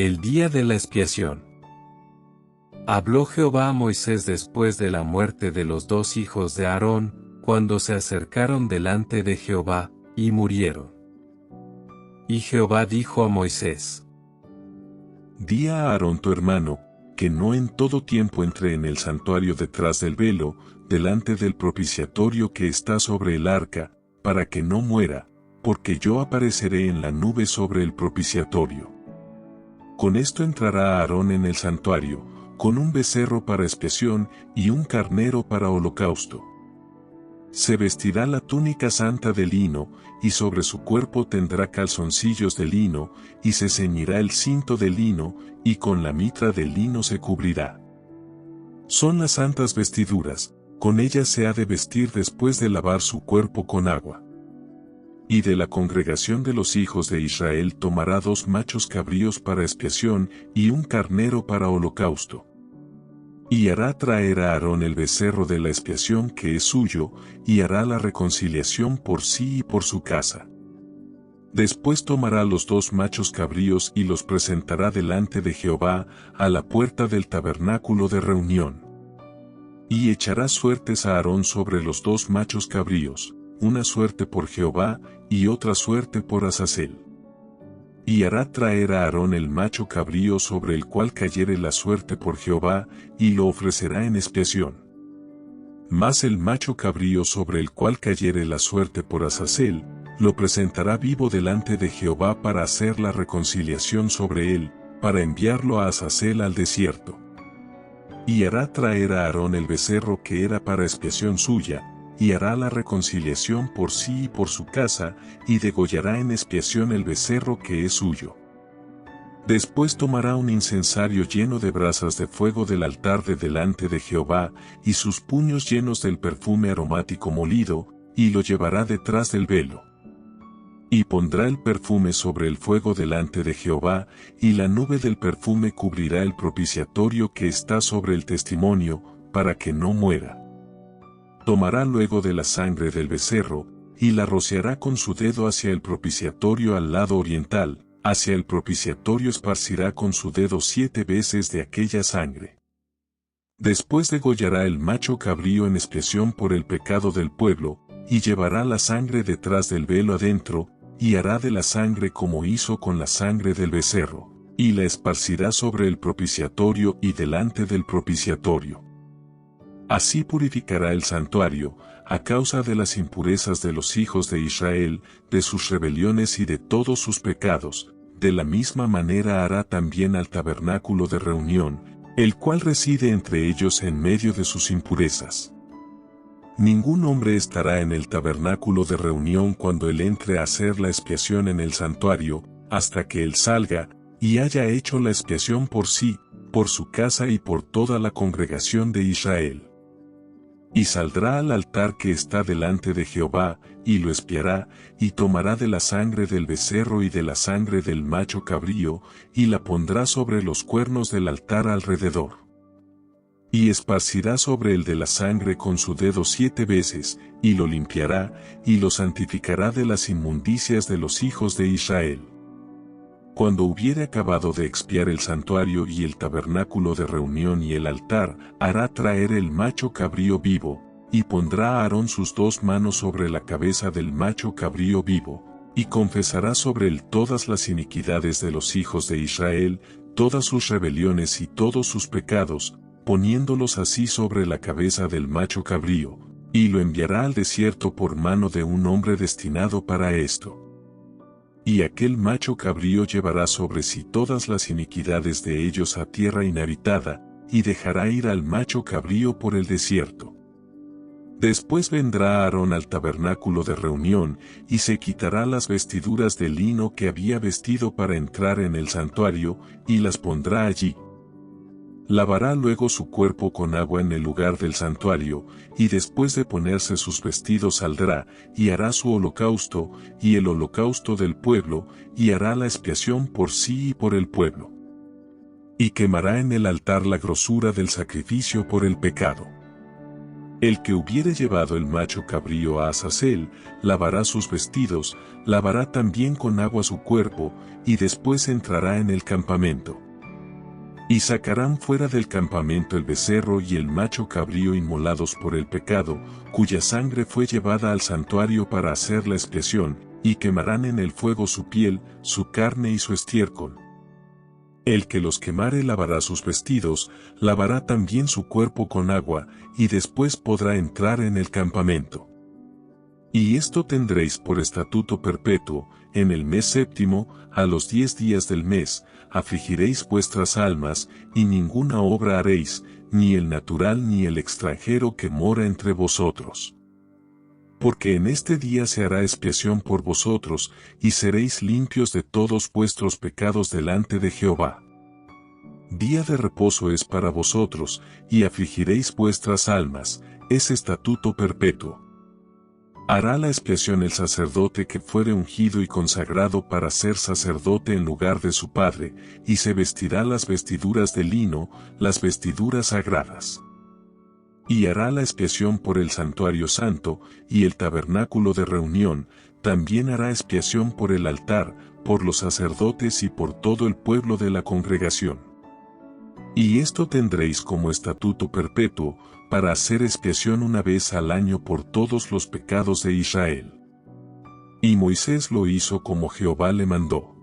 El día de la expiación. Habló Jehová a Moisés después de la muerte de los dos hijos de Aarón, cuando se acercaron delante de Jehová, y murieron. Y Jehová dijo a Moisés: Di a Aarón tu hermano, que no en todo tiempo entre en el santuario detrás del velo, delante del propiciatorio que está sobre el arca, para que no muera, porque yo apareceré en la nube sobre el propiciatorio. Con esto entrará Aarón en el santuario, con un becerro para expiación y un carnero para holocausto. Se vestirá la túnica santa de lino, y sobre su cuerpo tendrá calzoncillos de lino, y se ceñirá el cinto de lino, y con la mitra de lino se cubrirá. Son las santas vestiduras, con ellas se ha de vestir después de lavar su cuerpo con agua. Y de la congregación de los hijos de Israel tomará 2 machos cabríos para expiación y un carnero para holocausto. Y hará traer a Aarón el becerro de la expiación que es suyo, y hará la reconciliación por sí y por su casa. Después tomará los 2 machos cabríos y los presentará delante de Jehová, a la puerta del tabernáculo de reunión. Y echará suertes a Aarón sobre los 2 machos cabríos, una suerte por Jehová, y otra suerte por Azazel. Y hará traer a Aarón el macho cabrío sobre el cual cayere la suerte por Jehová, y lo ofrecerá en expiación. Mas el macho cabrío sobre el cual cayere la suerte por Azazel, lo presentará vivo delante de Jehová para hacer la reconciliación sobre él, para enviarlo a Azazel al desierto. Y hará traer a Aarón el becerro que era para expiación suya, y hará la reconciliación por sí y por su casa, y degollará en expiación el becerro que es suyo. Después tomará un incensario lleno de brasas de fuego del altar de delante de Jehová, y sus puños llenos del perfume aromático molido, y lo llevará detrás del velo. Y pondrá el perfume sobre el fuego delante de Jehová, y la nube del perfume cubrirá el propiciatorio que está sobre el testimonio, para que no muera. Tomará luego de la sangre del becerro, y la rociará con su dedo hacia el propiciatorio al lado oriental, hacia el propiciatorio esparcirá con su dedo 7 veces de aquella sangre. Después degollará el macho cabrío en expiación por el pecado del pueblo, y llevará la sangre detrás del velo adentro, y hará de la sangre como hizo con la sangre del becerro, y la esparcirá sobre el propiciatorio y delante del propiciatorio. Así purificará el santuario, a causa de las impurezas de los hijos de Israel, de sus rebeliones y de todos sus pecados, de la misma manera hará también al tabernáculo de reunión, el cual reside entre ellos en medio de sus impurezas. Ningún hombre estará en el tabernáculo de reunión cuando él entre a hacer la expiación en el santuario, hasta que él salga, y haya hecho la expiación por sí, por su casa y por toda la congregación de Israel. Y saldrá al altar que está delante de Jehová, y lo expiará, y tomará de la sangre del becerro y de la sangre del macho cabrío, y la pondrá sobre los cuernos del altar alrededor. Y esparcirá sobre el de la sangre con su dedo 7 veces, y lo limpiará, y lo santificará de las inmundicias de los hijos de Israel. Cuando hubiere acabado de expiar el santuario y el tabernáculo de reunión y el altar, hará traer el macho cabrío vivo, y pondrá a Aarón sus 2 manos sobre la cabeza del macho cabrío vivo, y confesará sobre él todas las iniquidades de los hijos de Israel, todas sus rebeliones y todos sus pecados, poniéndolos así sobre la cabeza del macho cabrío, y lo enviará al desierto por mano de un hombre destinado para esto. Y aquel macho cabrío llevará sobre sí todas las iniquidades de ellos a tierra inhabitada, y dejará ir al macho cabrío por el desierto. Después vendrá Aarón al tabernáculo de reunión, y se quitará las vestiduras de lino que había vestido para entrar en el santuario, y las pondrá allí. Lavará luego su cuerpo con agua en el lugar del santuario, y después de ponerse sus vestidos saldrá, y hará su holocausto, y el holocausto del pueblo, y hará la expiación por sí y por el pueblo. Y quemará en el altar la grosura del sacrificio por el pecado. El que hubiere llevado el macho cabrío a Azazel, lavará sus vestidos, lavará también con agua su cuerpo, y después entrará en el campamento. Y sacarán fuera del campamento el becerro y el macho cabrío inmolados por el pecado, cuya sangre fue llevada al santuario para hacer la expiación, y quemarán en el fuego su piel, su carne y su estiércol. El que los quemare lavará sus vestidos, lavará también su cuerpo con agua, y después podrá entrar en el campamento. Y esto tendréis por estatuto perpetuo, en el mes séptimo, a los 10 días del mes, afligiréis vuestras almas, y ninguna obra haréis, ni el natural ni el extranjero que mora entre vosotros. Porque en este día se hará expiación por vosotros, y seréis limpios de todos vuestros pecados delante de Jehová. Día de reposo es para vosotros, y afligiréis vuestras almas, es estatuto perpetuo. Hará la expiación el sacerdote que fuere ungido y consagrado para ser sacerdote en lugar de su padre, y se vestirá las vestiduras de lino, las vestiduras sagradas. Y hará la expiación por el santuario santo, y el tabernáculo de reunión, también hará expiación por el altar, por los sacerdotes y por todo el pueblo de la congregación. Y esto tendréis como estatuto perpetuo, para hacer expiación una vez al año por todos los pecados de Israel. Y Moisés lo hizo como Jehová le mandó.